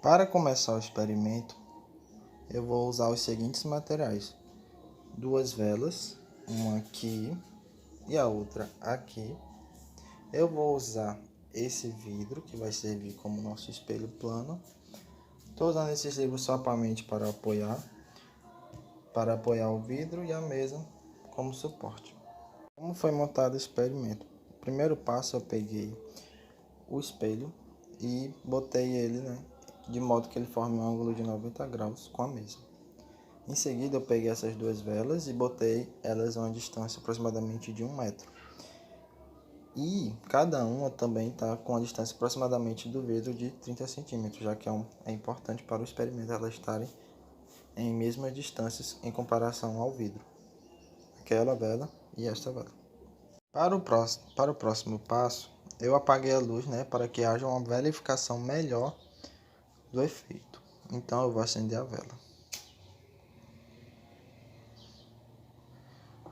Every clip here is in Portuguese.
Para começar o experimento, eu vou usar os seguintes materiais: duas velas, uma aqui e a outra aqui. Eu vou usar esse vidro que vai servir como nosso espelho plano. Estou usando esses livros somente para apoiar o vidro e a mesa como suporte. Como foi montado o experimento? O primeiro passo, eu peguei o espelho e botei ele, de modo que ele forme um ângulo de 90 graus com a mesa. Em seguida, eu peguei essas duas velas e botei elas a uma distância aproximadamente de 1 metro. E cada uma também está com a distância aproximadamente do vidro de 30 centímetros, já que é importante para o experimento elas estarem em mesmas distâncias em comparação ao vidro. Aquela vela e esta vela. Para o próximo passo, eu apaguei a luz, para que haja uma verificação melhor do efeito. Então eu vou acender a vela.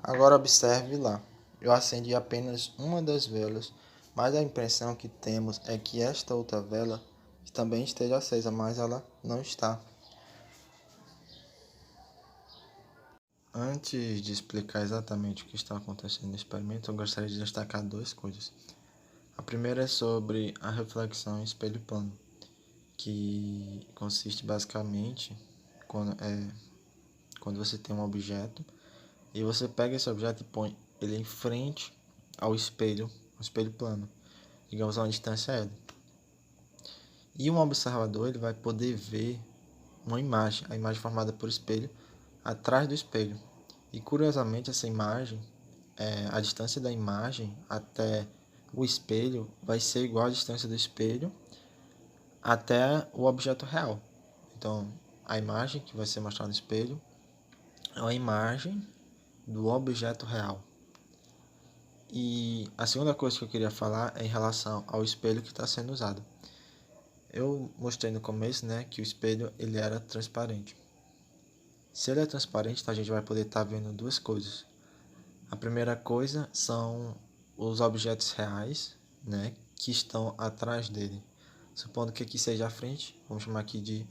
Agora observe lá, eu acendi apenas uma das velas, mas a impressão que temos é que esta outra vela também esteja acesa, mas ela não está. Antes de explicar exatamente o que está acontecendo no experimento, eu gostaria de destacar duas coisas. A primeira é sobre a reflexão em espelho plano, que consiste basicamente quando você tem um objeto e você pega esse objeto e põe ele em frente ao espelho plano, digamos a uma distância L. E um observador ele vai poder ver uma imagem, a imagem formada por espelho, atrás do espelho. E curiosamente essa imagem, a distância da imagem até o espelho vai ser igual à distância do espelho até o objeto real. Então, a imagem que vai ser mostrada no espelho é uma imagem do objeto real. E a segunda coisa que eu queria falar é em relação ao espelho que está sendo usado. Eu mostrei no começo, que o espelho ele era transparente. Se ele é transparente, a gente vai poder estar vendo duas coisas. A primeira coisa são os objetos reais, que estão atrás dele. Supondo que aqui seja a frente, vamos chamar aqui de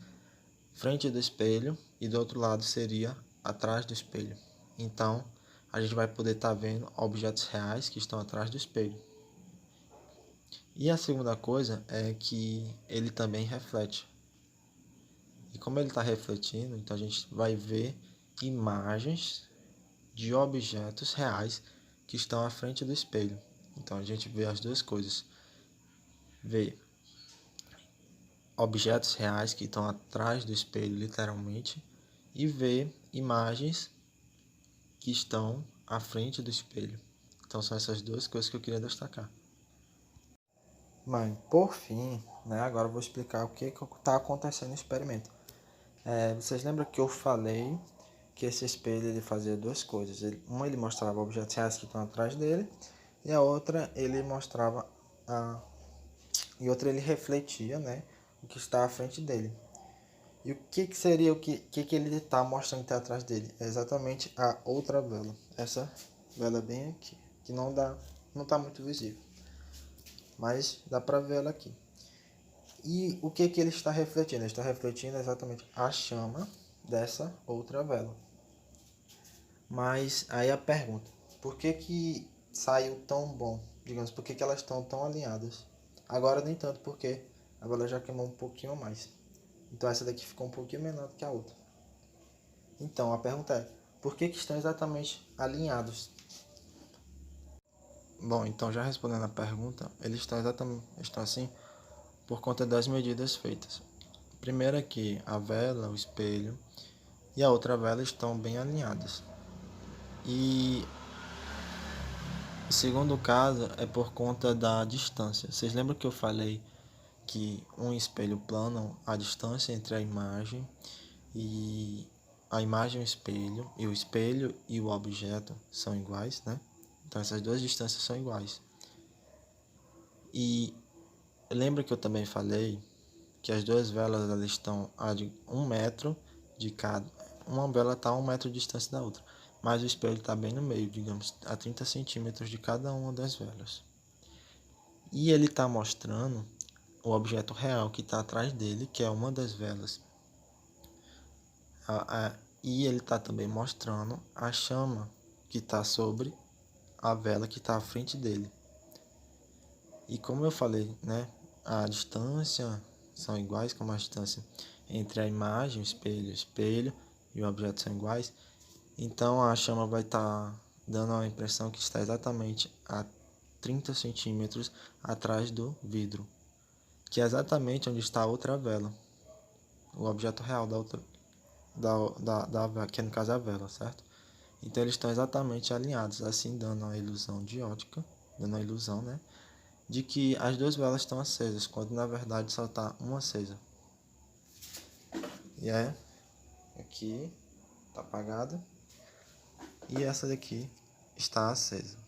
frente do espelho, e do outro lado seria atrás do espelho. Então, a gente vai poder estar vendo objetos reais que estão atrás do espelho. E a segunda coisa é que ele também reflete. E como ele está refletindo, então a gente vai ver imagens de objetos reais que estão à frente do espelho. Então a gente vê as duas coisas. Vê objetos reais que estão atrás do espelho, literalmente, e vê imagens que estão à frente do espelho. Então são essas duas coisas que eu queria destacar. Mas, por fim, agora eu vou explicar o que está acontecendo no experimento. Vocês lembram que eu falei que esse espelho ele fazia duas coisas. Ele mostrava objetos reais que estão atrás dele, e a outra ele mostrava e outra ele refletia, o que está à frente dele. E o que seria o que ele está mostrando que está atrás dele? É exatamente a outra vela. Essa vela bem aqui, que não está muito visível, mas dá para ver ela aqui. E o que ele está refletindo? Ele está refletindo exatamente a chama dessa outra vela. Mas aí a pergunta, por que saiu tão bom? Digamos, por que elas estão tão alinhadas? Agora nem tanto, porque a vela já queimou um pouquinho mais. Então essa daqui ficou um pouquinho menor do que a outra. Então a pergunta é, por que estão exatamente alinhados? Bom, então já respondendo a pergunta, eles estão assim por conta das medidas feitas. Primeiro é que a vela, o espelho e a outra vela estão bem alinhadas. E o segundo caso é por conta da distância. Vocês lembram que eu falei que um espelho plano, a distância entre a imagem e o espelho e o objeto são iguais, Então essas duas distâncias são iguais. E lembra que eu também falei que as duas velas elas estão a 1 metro de cada. Uma vela está a 1 metro de distância da outra, mas o espelho está bem no meio, digamos, a 30 centímetros de cada uma das velas. E ele está mostrando o objeto real que está atrás dele, que é uma das velas. E ele está também mostrando a chama que está sobre a vela que está à frente dele. E como eu falei, né, a distância são iguais, como a distância entre a imagem, o espelho e o objeto são iguais, então a chama vai estar dando a impressão que está exatamente a 30 centímetros atrás do vidro, que é exatamente onde está a outra vela, o objeto real da outra, que no caso é a vela, certo? Então eles estão exatamente alinhados, assim dando a ilusão de ótica, dando a ilusão, né, de que as duas velas estão acesas, quando na verdade só está uma acesa. E aqui está apagada e essa daqui está acesa.